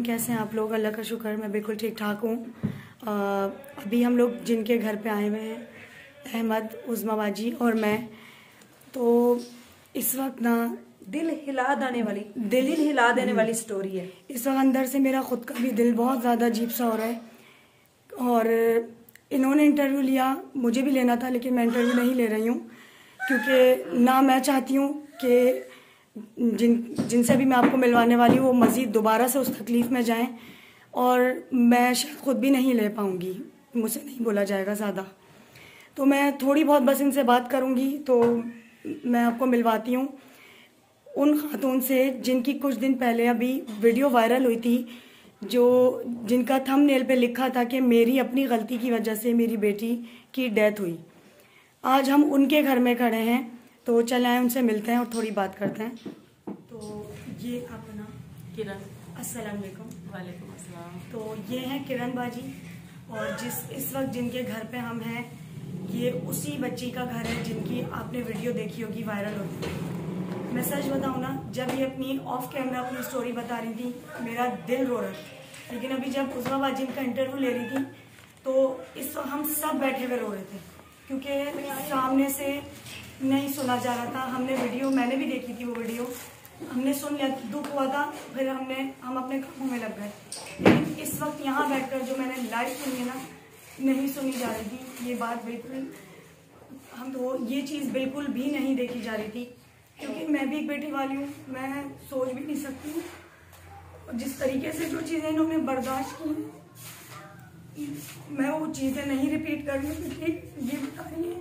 वालेकुम। कैसे हैं आप लोग? अल्लाह का शुक्र मैं बिल्कुल ठीक ठाक हूँ। अभी हम लोग जिनके घर पे आए हुए हैं, अहमद, उज़्मा बाजी और मैं, तो इस वक्त ना दिल हिला देने वाली स्टोरी है। इस वक्त अंदर से मेरा खुद का भी दिल बहुत ज़्यादा अजीब सा हो रहा है। और इन्होंने इंटरव्यू लिया, मुझे भी लेना था, लेकिन मैं इंटरव्यू नहीं ले रही हूँ क्योंकि ना मैं चाहती हूँ कि जिनसे भी मैं आपको मिलवाने वाली हूँ वो मज़ीद दोबारा से उस तकलीफ़ में जाएं, और मैं शायद ख़ुद भी नहीं ले पाऊँगी, मुझसे नहीं बोला जाएगा ज़्यादा। तो मैं थोड़ी बहुत बस इनसे बात करूँगी। तो मैं आपको मिलवाती हूँ उन खातून से जिनकी कुछ दिन पहले अभी वीडियो वायरल हुई थी, जिनका थंबनेल पे लिखा था कि मेरी अपनी गलती की वजह से मेरी बेटी की डेथ हुई। आज हम उनके घर में खड़े हैं, तो चले आए उनसे मिलते हैं और थोड़ी बात करते हैं। तो ये आपका नाम? किरण। अस्सलाम वालेकुम। वालेकुम अस्सलाम। तो ये हैं किरण बाजी, और इस वक्त जिनके घर पे हम हैं, ये उसी बच्ची का घर है जिनकी आपने वीडियो देखी होगी वायरल होती है। मैं सच बताऊँ ना, जब ये अपनी ऑफ कैमरा अपनी स्टोरी बता रही थी, मेरा दिल रो रहा था। लेकिन अभी जब उज़्मा बाजी का इंटरव्यू ले रही थी, तो इस वक्त हम सब बैठे हुए रो रहे थे क्योंकि सामने से नहीं सुना जा रहा था। मैंने भी देखी थी वो वीडियो, हमने सुन लिया, दुख हुआ था, फिर हम अपने कामों में लग गए। लेकिन इस वक्त यहाँ बैठकर जो मैंने लाइव सुनी है ना, नहीं सुनी जा रही थी ये बात, बिल्कुल ये चीज़ बिल्कुल भी नहीं देखी जा रही थी, क्योंकि मैं भी एक बेटी वाली हूँ। मैं सोच भी नहीं सकती हूँ जिस तरीके से जो चीज़ें इन्होंने बर्दाश्त की, मैं वो चीज़ें नहीं रिपीट कर रही हूँ, क्योंकि ये बता रही है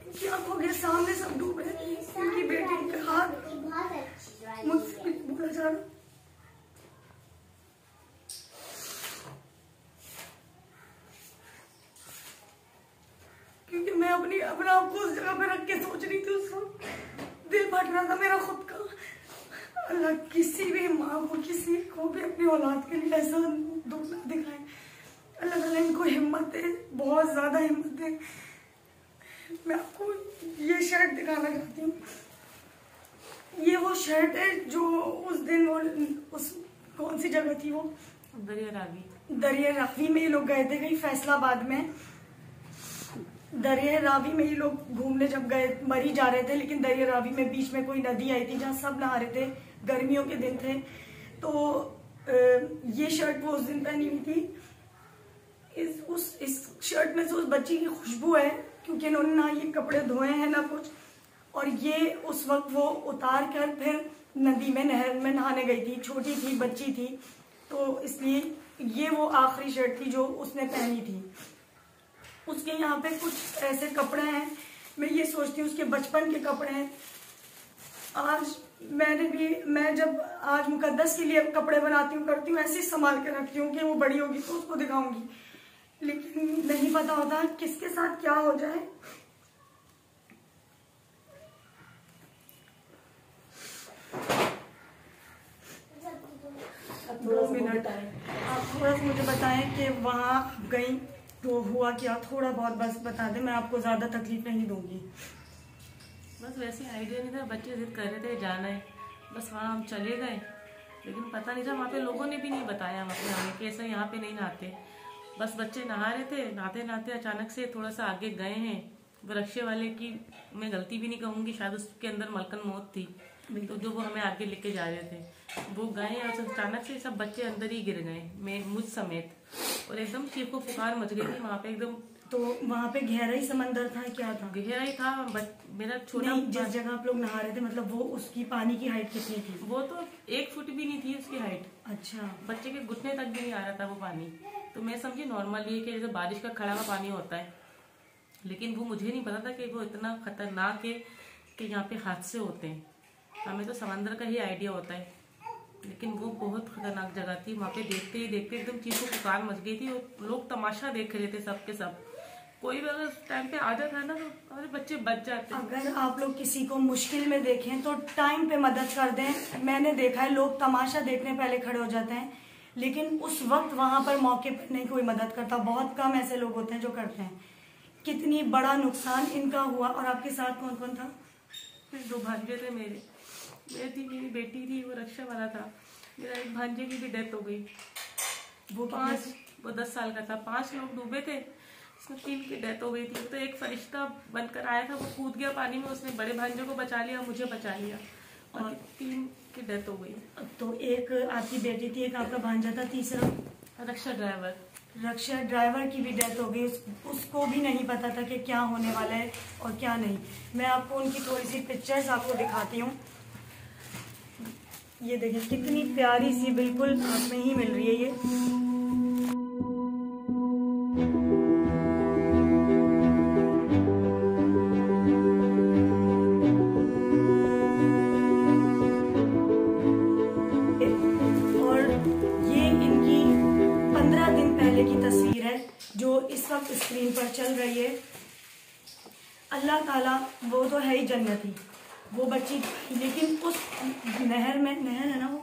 इनकी आंखों के सामने सब डूब रहे थे, उनकी बेटी के हाथ मुझसे बोला जा रहा। क्योंकि मैं अपना आप को उस जगह पे रख के सोच रही थी, उसको दिल फट रहा था मेरा खुद का। अल्लाह किसी भी माँ को, किसी को भी अपनी औलाद के लिए ऐसा दुख ना दिखाए। अल्लाह ताला इनको हिम्मत दे, बहुत ज़्यादा हिम्मत दे। मैं आपको ये शर्ट दिखाना चाहती हूँ। ये वो शर्ट है जो उस दिन कौन सी जगह थी वो? दरिया रावी में ये लोग गए थे कहीं फैसलाबाद में। दरिया रावी में ये लोग घूमने जब गए, मरी जा रहे थे, लेकिन दरिया रावी में बीच में कोई नदी आई थी जहाँ सब नहा रहे थे, गर्मियों के दिन थे। तो ये शर्ट वो उस दिन पहनी हुई थी। इस शर्ट में से उस बच्ची की खुशबू है, क्योंकि इन्होंने ना ये कपड़े धोए हैं ना कुछ, और ये उस वक्त वो उतार कर फिर नदी में, नहर में नहाने गई थी, छोटी थी, बच्ची थी, तो इसलिए ये वो आखिरी शर्ट थी जो उसने पहनी थी। उसके यहाँ पे कुछ ऐसे कपड़े हैं, मैं ये सोचती हूँ उसके बचपन के कपड़े हैं। मैं जब आज मुकद्दस के लिए कपड़े बनाती हूँ, करती हूँ, ऐसे संभाल के रखती हूँ कि वो बड़ी होगी तो उसको दिखाऊंगी, लेकिन नहीं पता होता किसके साथ क्या हो जाए। अब 2 मिनट आप थोड़ा सा मुझे बताएं कि वहाँ गई तो हुआ क्या, थोड़ा बहुत बस बता दें, मैं आपको ज्यादा तकलीफ नहीं दूंगी। बस वैसे आइडिया नहीं था, बच्चे जिद कर रहे थे जाना है, बस वहाँ हम चले गए, लेकिन पता नहीं था, वहाँ पे लोगों ने भी नहीं बताया हमें कि ऐसा यहाँ पे नहीं नहाते। बस बच्चे नहा रहे थे, नहाते नहाते अचानक से थोड़ा सा आगे गए हैं। वो रक्शे वाले की मैं गलती भी नहीं कहूँगी, शायद उसके अंदर मलकन मौत थी, तो जो वो हमें आगे लेके जा रहे थे, वो गए और अचानक से सब बच्चे अंदर ही गिर गए, मैं मुझ समेत, और एकदम चीखो पुकार मच गई थी वहाँ पे एकदम। तो वहाँ पे गहरा ही समंदर था, क्या था? गहरा ही था। मेरा छोटा जिस जगह आप लोग नहा रहे थे, मतलब वो उसकी पानी की हाइट कितनी थी? वो तो 1 फुट भी नहीं थी उसकी हाइट। अच्छा। बच्चे के घुटने तक भी नहीं आ रहा था वो पानी। तो मैं समझी नॉर्मल ये कि जैसे बारिश का खड़ा हुआ पानी होता है, लेकिन वो मुझे नहीं पता था कि वो इतना खतरनाक है कि यहाँ पे हादसे होते हैं। हमें तो समंदर का ही आइडिया होता है, लेकिन वो बहुत खतरनाक जगह थी। वहाँ पे देखते ही देखते एकदम चीखों पुकार मच गई थी, और लोग तमाशा देख रहे थे सब के सब। कोई भी अगर टाइम पे आ जाता है ना, तो अरे बच्चे बच जाते हैं। अगर आप लोग किसी को मुश्किल में देखें तो टाइम पे मदद कर दें। मैंने देखा है लोग तमाशा देखने पहले खड़े हो जाते हैं, लेकिन उस वक्त वहां पर मौके पर नहीं कोई मदद करता। बहुत कम ऐसे लोग होते हैं जो करते हैं। कितनी बड़ा नुकसान इनका हुआ। और आपके साथ कौन कौन था? 2 भांजे थे मेरे थी, मेरी बेटी थी, वो रक्षा वाला था, मेरा एक भांजे की भी डेथ हो गई। वो 10 साल का था। 5 लोग डूबे थे, उसमें 3 की डेथ हो गई थी। तो एक फरिश्ता बनकर आया था, वो कूद गया पानी में, उसने बड़े भांजे को बचा लिया, मुझे बचा लिया, और 3 की डेथ हो गई। तो एक आपकी बेटी थी, एक आपका भांजा था, तीसरा रक्षा ड्राइवर की भी डेथ हो गई। उसको भी नहीं पता था कि क्या होने वाला है और क्या नहीं। मैं आपको उनकी थोड़ी सी पिक्चर्स आपको दिखाती हूँ। ये देखिए कितनी प्यारी सी, बिल्कुल हाथ में ही मिल रही है ये। की तस्वीर है जो इस वक्त स्क्रीन पर चल रही है। अल्लाह ताला, वो तो है ही जन्नती, वो बच्ची, लेकिन उस नहर है ना, वो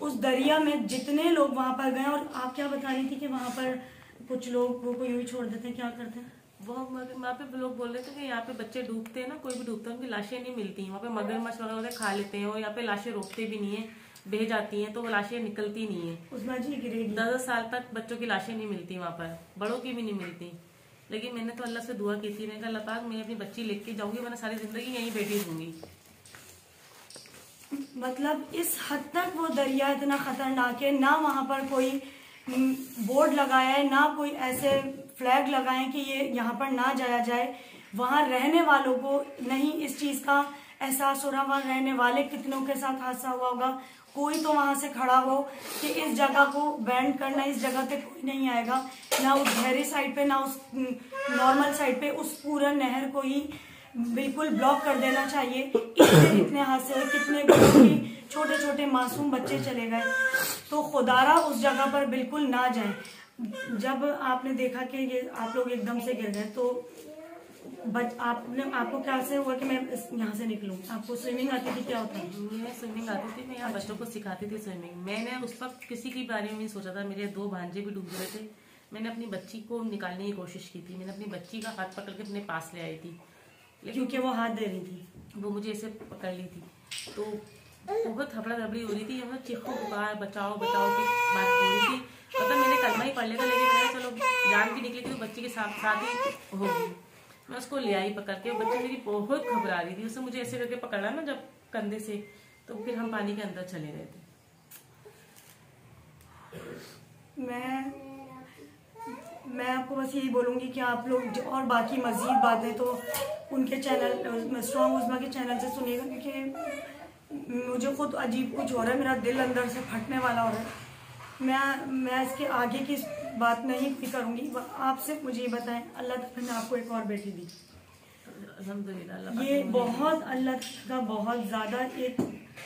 उस दरिया में जितने लोग वहां पर गए। और आप क्या बता रही थी कि वहां पर कुछ लोग वो यूं ही छोड़ देते हैं, क्या करते हैं? वहाँ पे लोग बोल रहे थे कि यहाँ पे बच्चे डूबते हैं ना, कोई भी डूबता है, उनकी लाशें नहीं मिलती। वहाँ पे मगरमच्छ वगैरह खा लेते हैं, और यहाँ पे लाशें रोकते भी नहीं है, बह जाती हैं, तो वो लाशें निकलती नहीं है। उस्मा जी गिरेगी। 10 साल तक बच्चों की लाशें नहीं मिलती वहाँ पर, बड़ों की भी नहीं मिलती। लेकिन मैंने तो अल्लाह से दुआ की थी, मैंने कहा अल्लाह पाक मैं अपनी बच्ची लेके जाऊंगी, वरना सारी जिंदगी यहीं बैठी रहूंगी। मतलब इस हद तक वो दरिया इतना खतरनाक है, ना वहाँ पर कोई बोर्ड लगाया है, ना कोई ऐसे फ्लैग लगाए कि ये यहाँ पर ना जाया जाए। वहाँ रहने वालों को नहीं इस चीज का एहसास हो रहा। वहाँ रहने वाले कितनों के साथ हादसा हुआ होगा, कोई तो वहां से खड़ा हो कि इस जगह को बैंड करना, इस जगह पे कोई नहीं आएगा, ना उस गहरी साइड पे, ना उस नॉर्मल साइड पे, उस पूरा नहर को ही बिल्कुल ब्लॉक कर देना चाहिए। इतने हादसे हुए, कितने छोटे छोटे मासूम बच्चे चले गए। तो खुदारा उस जगह पर बिल्कुल ना जाए। जब आपने देखा कि ये आप लोग एकदम से गिर गए, तो आपको क्या से हुआ कि मैं यहाँ से निकलूं? आपको स्विमिंग आती थी? क्या होता है? मुझे स्विमिंग आती थी, मैं यहाँ बच्चों को सिखाती थी स्विमिंग। मैंने उस वक्त किसी के बारे में नहीं सोचा था। मेरे 2 भांजे भी डूब गए थे। मैंने अपनी बच्ची को निकालने की कोशिश की थी। मैंने अपनी बच्ची का हाथ पकड़ के अपने पास ले आई थी, क्योंकि वो हाथ दे रही थी, वो मुझे ऐसे पकड़ ली थी। तो बहुत हबड़ा दबड़ी हो रही थी, मतलब चीखो पुकार बचाओ बचाओ की बात हो रही थी। मतलब मैंने कलमा ही पढ़ लिया था, लेकिन मैंने चलो जान भी निकली थी, तो बच्ची के साथ ही होगी। मैं उसको ले आई पकड़ के। बच्ची मेरी बहुत घबरा रही थी, उसने मुझे ऐसे करके पकड़ा ना जब कंधे से, तो फिर हम पानी के अंदर चले गए थे। मैं आपको बस यही बोलूंगी कि आप लोग और बाकी मजीद बातें तो उनके चैनल स्ट्रॉन्ग उस्मा के चैनल से सुनिएगा, क्योंकि मुझे खुद अजीब कुछ हो रहा है, मेरा दिल अंदर से फटने वाला हो रहा है। मैं इसके आगे की बात नहीं करूंगी। आपसे मुझे ये बताएं, अल्लाह ताला ने आपको एक और बेटी दी, अल्हम्दुलिल्लाह। ये बहुत अल्लाह का बहुत ज़्यादा एक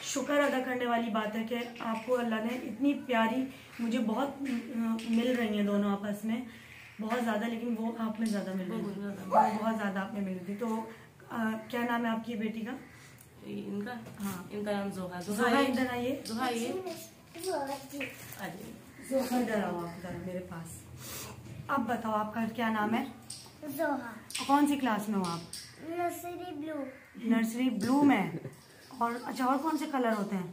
शुक्र अदा करने वाली बात है कि आपको अल्लाह ने इतनी प्यारी, मुझे बहुत मिल रही हैं दोनों आपस में बहुत ज़्यादा, लेकिन वो आप में ज़्यादा मिल रही है, बहुत ज़्यादा आप में मिल रही थी। तो क्या नाम है आपकी बेटी का? इनका? हाँ, इनका नाम जोहा। इधर आइए, जोहा ये इधर आओ आप, इधर मेरे पास। अब बताओ आपका क्या नाम है? जोहा। कौन सी क्लास में हो आप? Nursery blue. नर्सरी ब्लू में। और अच्छा, और कौन से कलर होते हैं?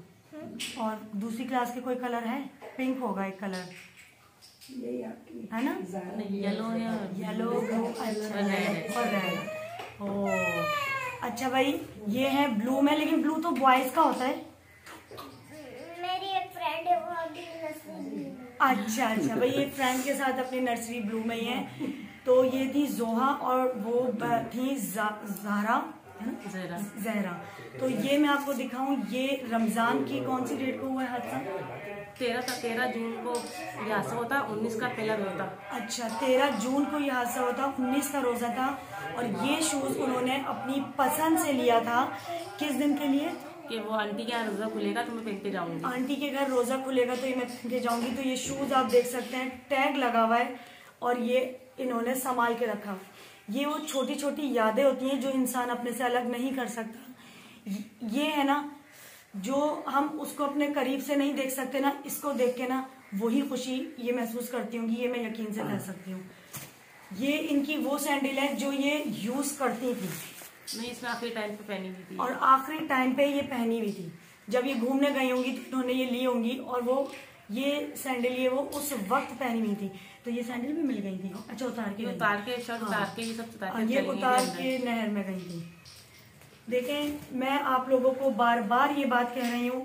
और दूसरी क्लास के कोई कलर है? पिंक होगा एक कलर, है ना? येलो ब्लू और रेड। ओह अच्छा भाई, ये है ब्लू में, लेकिन ब्लू तो बॉयज का होता है। मेरी एक फ्रेंड है, वो अभी नर्सरी ब्लू में। अच्छा भाई, एक फ्रेंड के साथ अपनी नर्सरी ब्लू में ही है। तो ये थी जोहा और वो थी ज़हरा, जहरा। तो ये मैं आपको दिखाऊं, ये रमजान की कौन सी डेट को हुआ है हादसा? 13 जून को ये हादसा होता, 19 का पहला रोजा। अच्छा, 13 जून को ये हादसा होता, 19 का रोजा था। और ये शूज उन्होंने अपनी पसंद से लिया था। किस दिन के लिए? कि वो आंटी के यहाँ रोजा खुलेगा तो मैं पहन के जाऊंगी, आंटी के घर रोजा खुलेगा तो ये मैं पहन के जाऊंगी। तो ये शूज आप देख सकते हैं, टैग लगा हुआ है और ये इन्होंने संभाल के रखा। ये वो छोटी छोटी यादें होती हैं जो इंसान अपने से अलग नहीं कर सकता। ये है ना, जो हम उसको अपने करीब से नहीं देख सकते ना, इसको देख के ना वही खुशी ये महसूस करती हूँ, ये मैं यकीन से कह सकती हूँ। ये इनकी वो सैंडल है जो ये यूज करती थी, मैं इसमें आखिरी टाइम पे पहनी हुई थी, और आखिरी टाइम पे ये पहनी हुई थी। जब ये घूमने गई होंगी तो इन्होंने ये ली होंगी, और वो ये सैंडल ये वो उस वक्त पहनी हुई थी, तो ये सैंडल भी मिल गई थी। अच्छा, उतार के शर्ट उतार के ये सब ये उतार के नहर में गई थी। देखें, मैं आप लोगों को बार बार ये बात कह रही हूँ,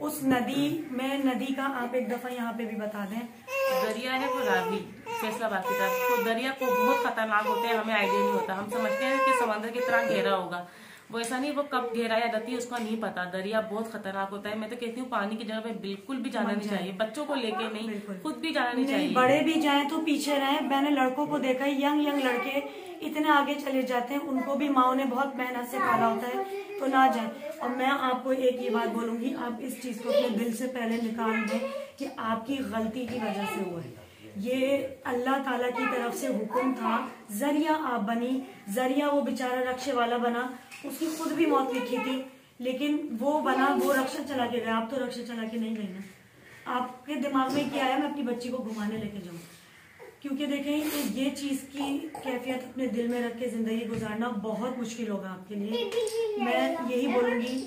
उस नदी का आप एक दफा यहाँ पे भी बता दें। दरिया है वो रावी फैसलाबाद की तरफ, तो दरिया को बहुत खतरनाक होते हैं, हमें आइडिया नहीं होता। हम समझते हैं कि समंदर की तरह गहरा होगा, वो ऐसा नहीं, वो कब गहरा या नदी उसका नहीं पता। दरिया बहुत खतरनाक होता है। मैं तो कहती हूँ पानी की जगह पे बिल्कुल भी जाना नहीं चाहिए, बच्चों को लेके नहीं, खुद भी जाना नहीं चाहिए। बड़े भी जाएं तो पीछे रहें। मैंने लड़कों को देखा है, यंग लड़के इतने आगे चले जाते हैं, उनको भी माओ ने बहुत मेहनत से पाला होता है, तो ना जाए। और मैं आपको एक ये बात बोलूंगी, आप इस चीज को अपने दिल से पहले निकाल दें कि आपकी गलती की वजह से हुआ है। ये अल्लाह ताला की तरफ से हुक्म था, जरिया आप बनी, जरिया वो बेचारा रक्षे वाला बना, उसकी खुद भी मौत लिखी थी, लेकिन वो बना, वो रक्षा चला के गया। आप तो रक्षा चला के नहीं गई ना, आपके दिमाग में क्या आया मैं अपनी बच्ची को घुमाने लेके जाऊं? क्योंकि देखें, ये चीज की कैफियत अपने दिल में रख के जिंदगी गुजारना बहुत मुश्किल होगा आपके लिए। मैं यही बोलूंगी,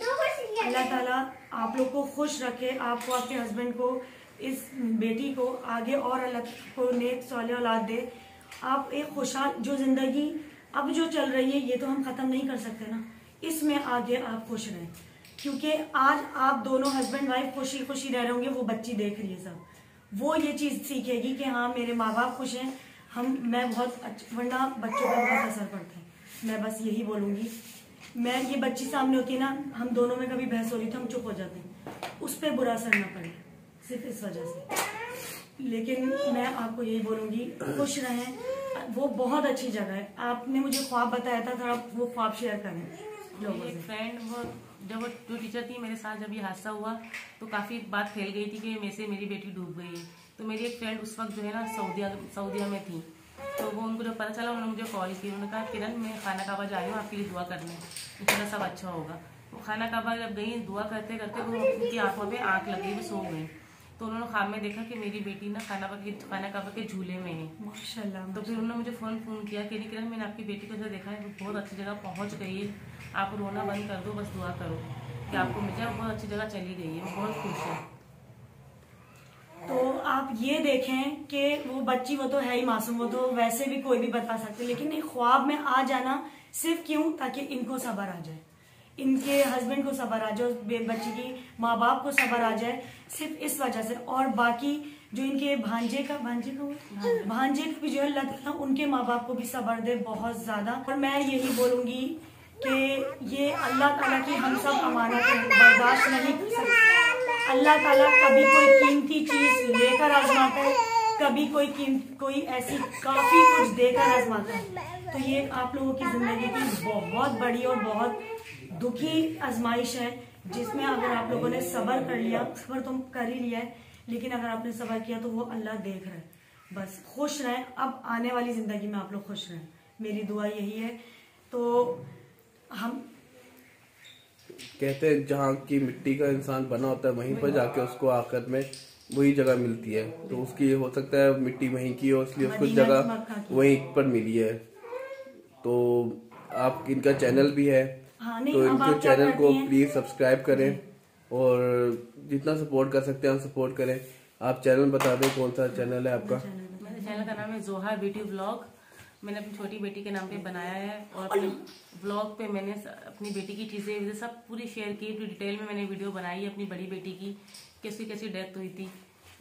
अल्लाह ताला आप लोग को खुश रखे, आपको, आपके हस्बैंड को, इस बेटी को आगे और अल्लाह को नेक साले औलाद दे। आप एक खुशहाल जो जिंदगी अब जो चल रही है, ये तो हम खत्म नहीं कर सकते ना, इसमें आगे आप खुश रहें, क्योंकि आज आप दोनों हस्बैंड वाइफ खुशी खुशी रह रहे होंगे, वो बच्ची देख रही है सब, वो ये चीज सीखेगी कि हाँ मेरे माँ बाप खुश हैं, मैं बहुत वरना बच्चों पर बहुत असर पड़ता है। मैं बस यही बोलूंगी, मैं ये बच्ची सामने होती है ना, हम दोनों में कभी बहस हो रही तो हम चुप हो जाते हैं, उस पर बुरा असर ना पड़े सिर्फ इस वजह से। लेकिन मैं आपको यही बोलूंगी, खुश रहें, वो बहुत अच्छी जगह है। आपने मुझे ख्वाब बताया था, थोड़ा वो ख्वाब शेयर करें लोगों से। फ्रेंड जब वो जो टीचर थी मेरे साथ, जब ये हादसा हुआ तो काफी बात फैल गई थी कि मेरे से मेरी बेटी डूब गई है। तो मेरी एक फ्रेंड उस वक्त जो है ना सऊदीया में थी, तो वो उनको जब पता चला उन्होंने मुझे कॉल की, उन्होंने कहा किरण मैं खाना काबा जा रही हूँ, आपके लिए दुआ करने, इतना सब अच्छा होगा। वो खाना काबा जब गई, दुआ करते करते वो उनकी आंखों में आंख लगी, वो सो गई। तो उन्होंने ख्वाब में देखा कि मेरी बेटी ना खाना काबा के झूले में है माशाल्लाह। तो फिर उन्होंने मुझे फोन किया कि किरण मैंने आपकी बेटी को देखा है, वो बहुत अच्छी जगह पहुंच गई है, आप रोना बंद कर दो, बस दुआ करो कि आपको मिल जाए, बहुत अच्छी जगह चली गई है, वो बहुत खुश है। तो आप ये देखें कि वो बच्ची, वो तो है ही मासूम, वो तो वैसे भी कोई भी बता सकते, लेकिन एक ख्वाब में आ जाना सिर्फ क्यों, ताकि इनको सब्र आ जाए, इनके हस्बैंड को सब्र आ जाए, बच्ची की माँ बाप को सब्र आ जाए, सिर्फ इस वजह से। और बाकी जो इनके भांजे का भी जो है, अल्लाह ताला उनके माँ बाप को भी सब्र दे बहुत ज्यादा। और मैं यही बोलूंगी कि ये अल्लाह ताला की हम सब अमानत है, बर्दाश्त नहीं कर सकते। अल्लाह ताला कभी कोई कीमती चीज लेकर आजमाता है, कभी कोई ऐसी काफी कुछ देकर आजमाता है। तो ये आप लोगों की जिंदगी की बहुत बड़ी और बहुत दुखी आजमाइश है, जिसमें अगर आप लोगों ने सब्र कर लिया, सब्र तो कर ही लिया है, लेकिन अगर आपने सब्र किया तो वो अल्लाह देख रहा है। बस खुश रहें, अब आने वाली जिंदगी में आप लोग खुश रहें, मेरी दुआ यही है। तो हम कहते हैं जहाँ की मिट्टी का इंसान बना होता है, वहीं पर जाके उसको आखिरत में वही जगह मिलती है। तो उसकी हो सकता है मिट्टी वहीं की हो, इसलिए उसको जगह वहीं पर मिली है। तो आप इनका चैनल भी है, तो इनके चैनल को प्लीज सब्सक्राइब करें और जितना सपोर्ट कर सकते हैं हम सपोर्ट करें। आप चैनल बता दें, कौन सा चैनल है आपका? मेरे चैनल का नाम है जोहा ब्यूटी व्लॉग। मैंने अपनी छोटी बेटी के नाम पे बनाया है, और अपने व्लॉग पे मैंने अपनी बेटी की चीजें सब पूरी शेयर की, पूरी डिटेल में मैंने वीडियो बनाई है अपनी बड़ी बेटी की, कैसी कैसी डेथ हुई थी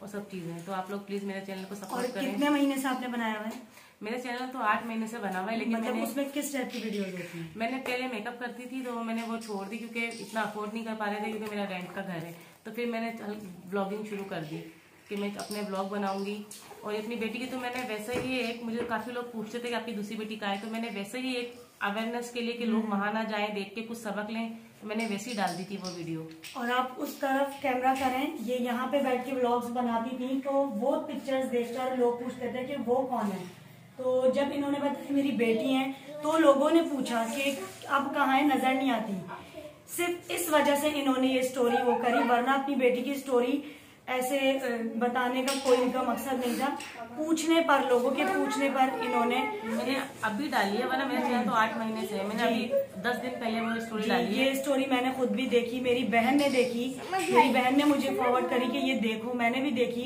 और सब चीजें। तो आप लोग प्लीज मेरे चैनल को सपोर्ट करें। कितने महीने से आपने बनाया हुआ है? मेरा चैनल तो 8 महीने से बना हुआ है, लेकिन मतलब उसमें किस टाइप की वीडियोस होती हैं? मैंने पहले मेकअप करती थी, तो मैंने वो छोड़ दी क्योंकि इतना अफोर्ड नहीं कर पा रहे थे, क्योंकि मेरा रेंट का घर है। तो फिर मैंने ब्लॉगिंग शुरू कर दी कि मैं अपने ब्लॉग बनाऊंगी। और अपनी बेटी की तो मैंने वैसे ही एक, मुझे काफी लोग पूछते थे कि आपकी दूसरी बेटी कहाँ है, तो मैंने वैसे ही एक अवेयरनेस के लिए कि लोग वहां ना जाएं, देख के कुछ सबक लें, तो मैंने वैसे ही डाल दी थी वो वीडियो। और आप उस तरफ कैमरा करें, ये यहाँ पे बैठ के व्लॉग्स बनाती थी, तो वो पिक्चर्स देखकर लोग पूछते थे कि वो कौन है। तो जब इन्होंने बताया मेरी बेटी है, तो लोगों ने पूछा कि अब कहाँ है, नजर नहीं आती। सिर्फ इस वजह से इन्होंने ये स्टोरी वो करी, वरना अपनी बेटी की स्टोरी ऐसे बताने का कोई इनका मकसद नहीं था। पूछने पर, लोगों के पूछने पर इन्होंने, मैंने अभी डाली है, वरना मेरा चैनल तो 8 महीने से है। मैंने अभी 10 दिन पहले वो स्टोरी डाली है। ये स्टोरी मैंने खुद भी देखी, मेरी बहन ने देखी, मेरी बहन ने मुझे फॉरवर्ड करी कि ये देखो। मैंने भी देखी।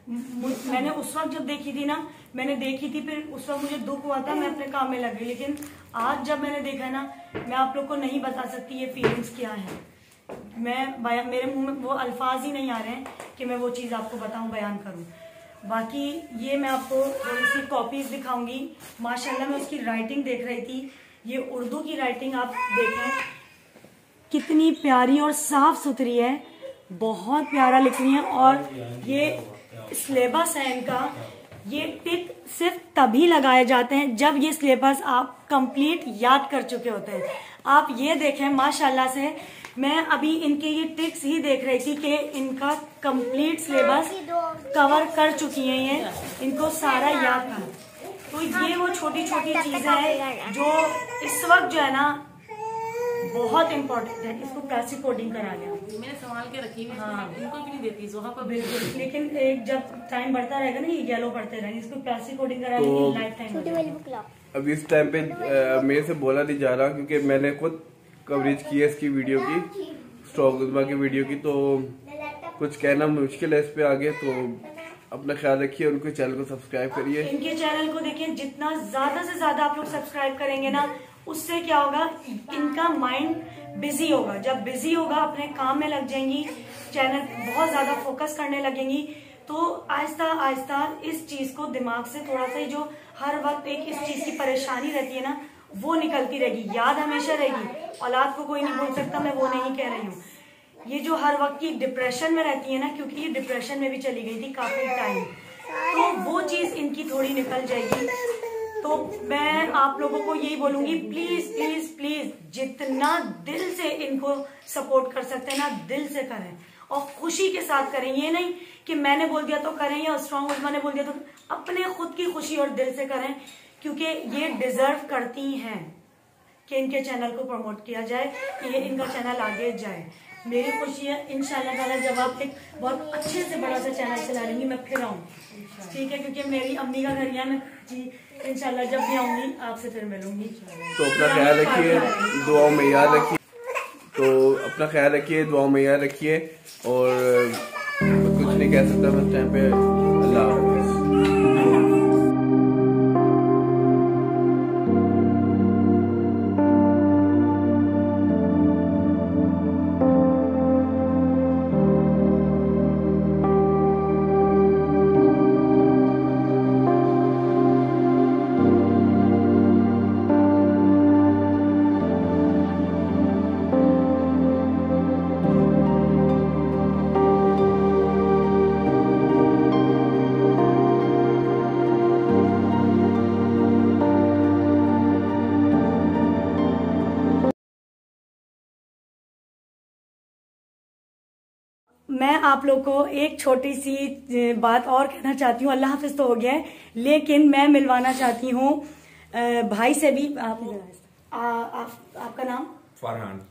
मैंने उस वक्त जब देखी थी ना, मैंने देखी थी, फिर उस वक्त मुझे दुख हुआ था, मैं अपने काम में लग गई। लेकिन आज जब मैंने देखा ना, मैं आप लोग को नहीं बता सकती ये फीलिंग्स क्या है। मेरे मुंह में वो अल्फाज ही नहीं आ रहे हैं कि मैं वो चीज़ आपको बताऊं, बयान करूं। बाकी ये मैं आपको थोड़ी सी कॉपीज दिखाऊंगी। माशाल्लाह मैं उसकी राइटिंग देख रही थी, ये उर्दू की राइटिंग आप देखें कितनी प्यारी और साफ सुथरी है, बहुत प्यारा लिख रही है। और ये सिलेबस है इनका, ये टिक सिर्फ तभी लगाए जाते हैं जब ये सिलेबस आप कंप्लीट याद कर चुके होते हैं। आप ये देखें माशाल्लाह से, मैं अभी इनके ये टिक्स ही देख रही थी कि इनका कंप्लीट सिलेबस कवर कर चुकी हैं, ये इनको सारा याद था। तो ये वो छोटी छोटी चीजें हैं जो इस वक्त जो है ना बहुत इम्पोर्टेंट है। इसको प्लास्टिक कोटिंग करा लिया मैंने संभाल के रखी हुई। हाँ, इनको भी नहीं देती जोहा को। बिल्कुल, लेकिन एक जब टाइम बढ़ता रहेगा ना, ये येलो पड़ते रहेंगे, इसको प्लास्टिक कोटिंग करा लेंगे, लाइफ टाइम। अब इस टाइम पे मेरे से बोला नहीं जा रहा, क्योंकि मैंने खुद कवरेज की है इसकी वीडियो की, स्टॉक उजमा की वीडियो की, तो कुछ कहना मुश्किल है इस पे आगे। तो अपना ख्याल रखिए, उनके चैनल को सब्सक्राइब करिए, इनके चैनल को देखिए। जितना ज्यादा से ज्यादा आप लोग सब्सक्राइब करेंगे ना, उससे क्या होगा, इनका माइंड बिजी होगा। जब बिजी होगा, अपने काम में लग जाएंगी, चैनल बहुत ज्यादा फोकस करने लगेंगी, तो आहिस्ता आहिस्ता इस चीज को दिमाग से थोड़ा सा, जो हर वक्त एक इस चीज की परेशानी रहती है ना, वो निकलती रहेगी। याद हमेशा रहेगी, औलाद को कोई नहीं बोल सकता, मैं वो नहीं कह रही हूँ। ये जो हर वक्त की डिप्रेशन में रहती है ना, क्योंकि ये डिप्रेशन में भी चली गई थी काफी टाइम, तो वो चीज इनकी थोड़ी निकल जाएगी। तो मैं आप लोगों को यही बोलूंगी, प्लीज प्लीज प्लीज जितना दिल से इनको सपोर्ट कर सकते हैं ना, दिल से करें और खुशी के साथ करें। ये नहीं कि मैंने बोल दिया तो करें या स्ट्रॉन्ग उजमा ने बोल दिया तो, अपने खुद की खुशी और दिल से करें, क्योंकि ये डिजर्व करती हैं कि इनके चैनल को प्रमोट किया जाए, ये इनका चैनल आगे जाए। मेरी खुशी है इंशाल्लाह ताला जब आप एक बहुत अच्छे से बड़ा सा चैनल चला लेंगी, मैं फिर आऊँ, ठीक है, क्योंकि मेरी अम्मी का घर यहाँ, मैं जी इंशाल्लाह जब भी आऊंगी आपसे फिर मिलूंगी। तो अपना ख्याल रखिए, दुआओं में याद रखिए, तो अपना ख्याल रखिए, दुआओं में याद रखिए, और कुछ नहीं कह सकता मैं टाइम पे। अल्लाह हाफ़िज़। मैं आप लोग को एक छोटी सी बात और कहना चाहती हूँ। अल्लाह हाफिज तो हो गया है, लेकिन मैं मिलवाना चाहती हूँ भाई से भी। आपका नाम? फरहान।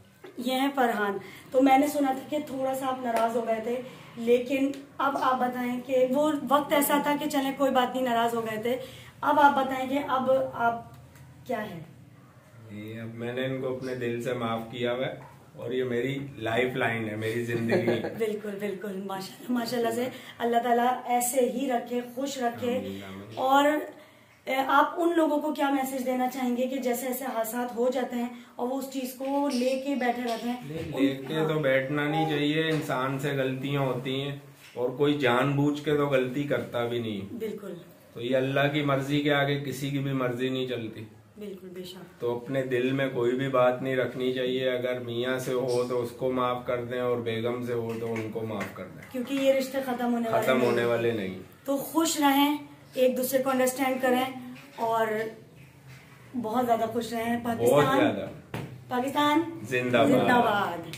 ये है फरहान। तो मैंने सुना था कि थोड़ा सा आप नाराज हो गए थे, लेकिन अब आप बताएं कि वो वक्त ऐसा था कि चले कोई बात नहीं, नाराज हो गए थे। अब आप बताएं कि अब आप क्या है? अब मैंने इनको अपने दिल से माफ किया हुआ, और ये मेरी लाइफ लाइन है, मेरी जिंदगी। बिल्कुल बिल्कुल, माशाल्लाह माशाल्लाह से अल्लाह ताला ऐसे ही रखे, खुश रखे। और आप उन लोगों को क्या मैसेज देना चाहेंगे कि जैसे ऐसे हादसात हो जाते हैं और वो उस चीज को लेके बैठे रहते हैं? लेके तो बैठना नहीं चाहिए, इंसान से गलतियां होती हैं और कोई जानबूझ के तो गलती करता भी नहीं। बिल्कुल। तो ये अल्लाह की मर्जी के आगे किसी की भी मर्जी नहीं चलती। बिल्कुल बेशक। तो अपने दिल में कोई भी बात नहीं रखनी चाहिए। अगर मियाँ से हो तो उसको माफ कर दें, और बेगम से हो तो उनको माफ कर दें, क्योंकि ये रिश्ते खत्म होने वाले नहीं। तो खुश रहें, एक दूसरे को अंडरस्टैंड करें और बहुत ज्यादा खुश रहें। पाकिस्तान जिंदाबाद।